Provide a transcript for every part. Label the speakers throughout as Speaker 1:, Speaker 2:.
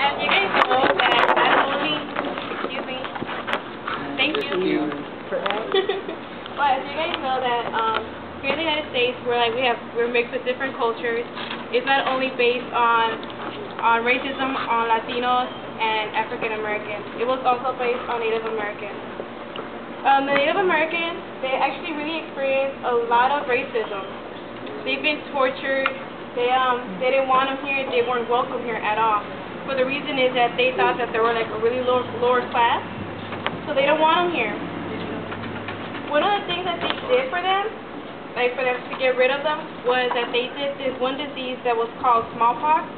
Speaker 1: As you guys know that not only, excuse me, thank you. But as you guys know that here in the United States, we're mixed with different cultures. It's not only based on racism on Latinos and African Americans. It was also based on Native Americans. The Native Americans, they actually really experienced a lot of racism. They've been tortured. They didn't want them here. They weren't welcome here at all. For the reason is that they thought that they were like a really lower class, so they don't want them here. One of the things that they did for them, like for them to get rid of them, was that they did this one disease that was called smallpox,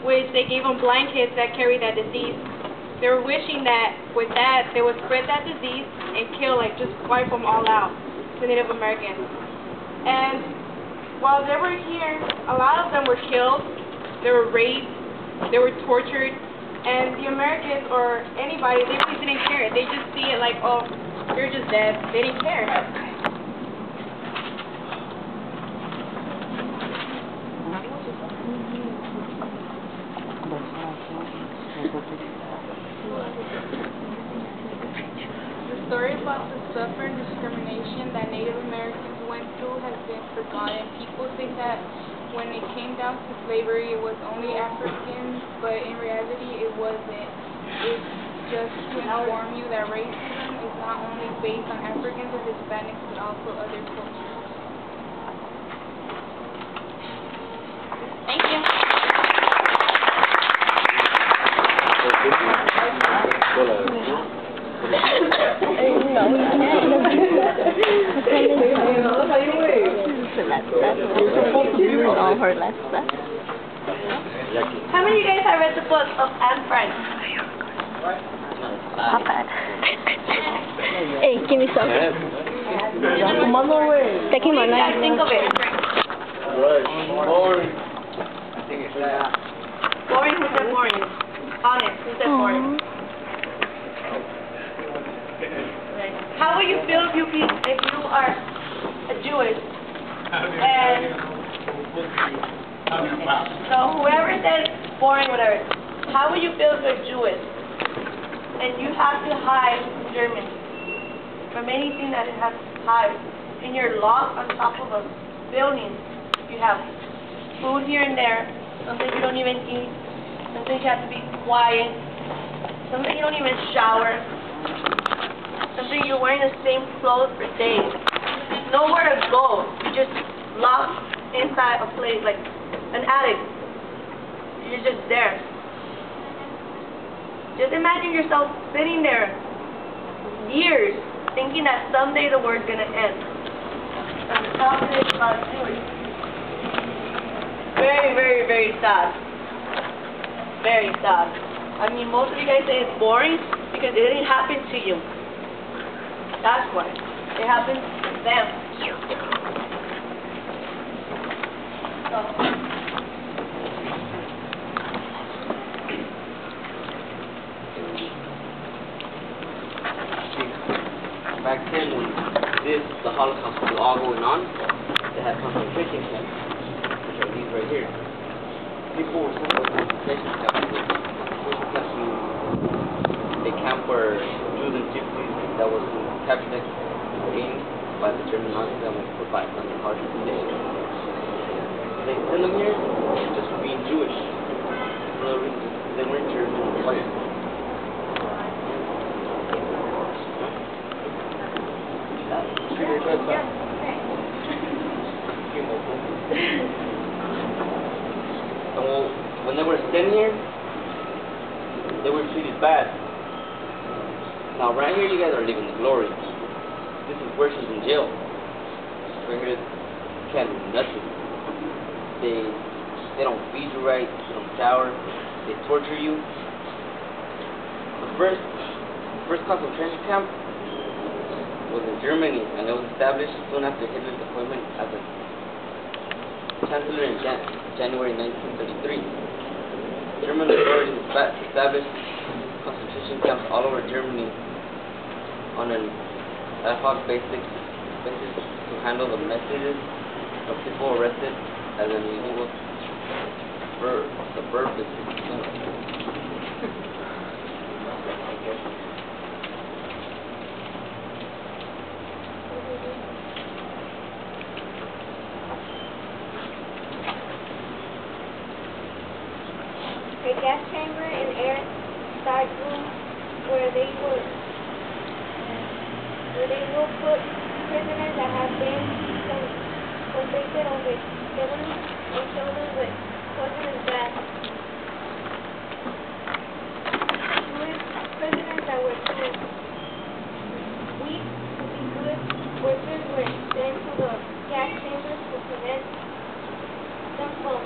Speaker 1: which they gave them blankets that carried that disease. They were wishing that with that they would spread that disease and kill, like just wipe them all out, the Native Americans. And while they were here, a lot of them were killed, they were raped, they were tortured, and the Americans or anybody, they really didn't care. They just see it like, oh, you're just dead. They didn't care.
Speaker 2: The story about the suffering and discrimination that Native Americans went through has been forgotten. People think that when it came down to slavery, it was only Africans, but in reality, it wasn't. It's just to inform you that racism is not only based on Africans or Hispanics, but also other cultures.
Speaker 1: Thank you.
Speaker 3: All her last stuff.
Speaker 1: How many of you guys have read the book of Anne Frank?
Speaker 3: Not bad. Hey, give me some. Take him on.
Speaker 1: I think of it.
Speaker 4: Boring.
Speaker 1: Boring, who said boring? Honest, who said boring? How will you feel if you are a Jewish and so whoever says boring, whatever, how will you feel if you're Jewish and you have to hide from Germany from anything that it has to hide, and you're locked on top of a building? You have food here and there, something you don't even eat, something you have to be quiet, something you don't even shower, something you're wearing the same clothes for days. Nowhere to go. You're just locked inside a place like an attic. You're just there. Just imagine yourself sitting there years thinking that someday the world's gonna end. And the topic is about Jewish. Very, very, very sad. Very sad. I mean, most of you guys say it's boring because it didn't happen to you. That's why. It happened to them. So.
Speaker 4: Back then, when the Holocaust was all going on, they had concentration camps, which are these right here. People were sent to concentration camps. Concentration camps means a camp where Jews and Gypsies that was captured and detained by the German Nazis that went for fighting under harsh conditions. They sent them here just for being Jewish. For no reason, just they weren't German or white. So when they were sitting here, they were treated bad. Now right here you guys are living the glory. This is worse than jail. Right here you can't do nothing. They don't feed you right, they don't shower, they torture you. The first concentration camp was in Germany, and it was established soon after Hitler's appointment as a chancellor in January 1933. German authorities established concentration camps all over Germany on an ad hoc basis to handle the messages of people arrested as illegal for the purpose.
Speaker 1: a gas chamber and airtight room where they will put prisoners that have been convicted of a felony and kill them with poisonous gas. Prisoners that were too weak to be good workers were sent to the gas chambers to prevent them from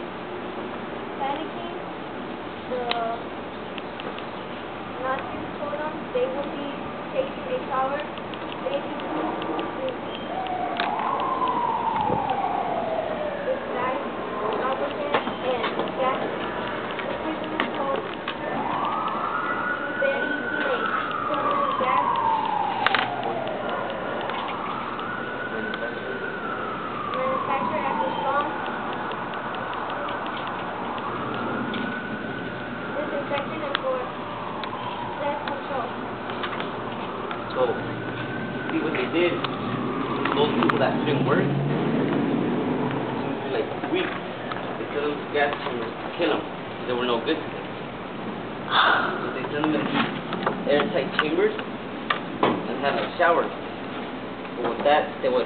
Speaker 1: panicking. The Nazis told them they would be taking a shower, bathing suits, disguise, lubricant, and gas. The prisoners told their teammates poisonous gas manufactured as a strong disinfectant and for pest control.
Speaker 4: So, see what they did? Those people that couldn't work, seemed to be like weak. They sent them to gas chambers to kill them. They were no good to them. So they sent them in airtight chambers and had like showers. But with that, they would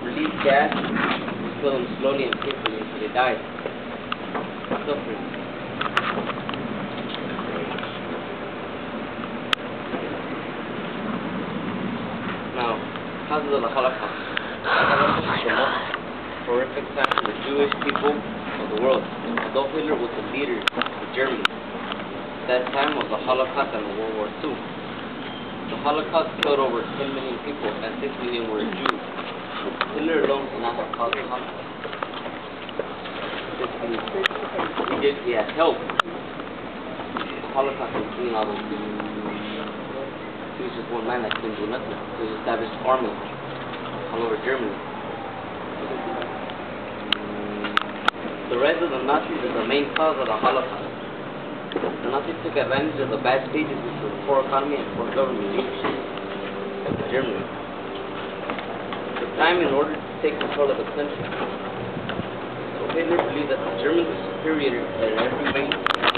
Speaker 4: release gas and kill them slowly and painfully until they died. Suffering. Now, causes of the Holocaust. The Holocaust is the most horrific time for the Jewish people of the world. Adolf Hitler was the leader of Germany. That time was the Holocaust and World War II. The Holocaust killed over 10 million people and 6 million were Jews. Hitler alone did not have caused the Holocaust. He had helped the Holocaust in killing all those people. He was just one man that couldn't do nothing. So he established armies all over Germany. The rise of the Nazis is the main cause of the Holocaust. The Nazis took advantage of the bad stages of the poor economy and poor government leadership of Germany. At the time, in order to take control of the country, so Hitler believed that the Germans were superior in every way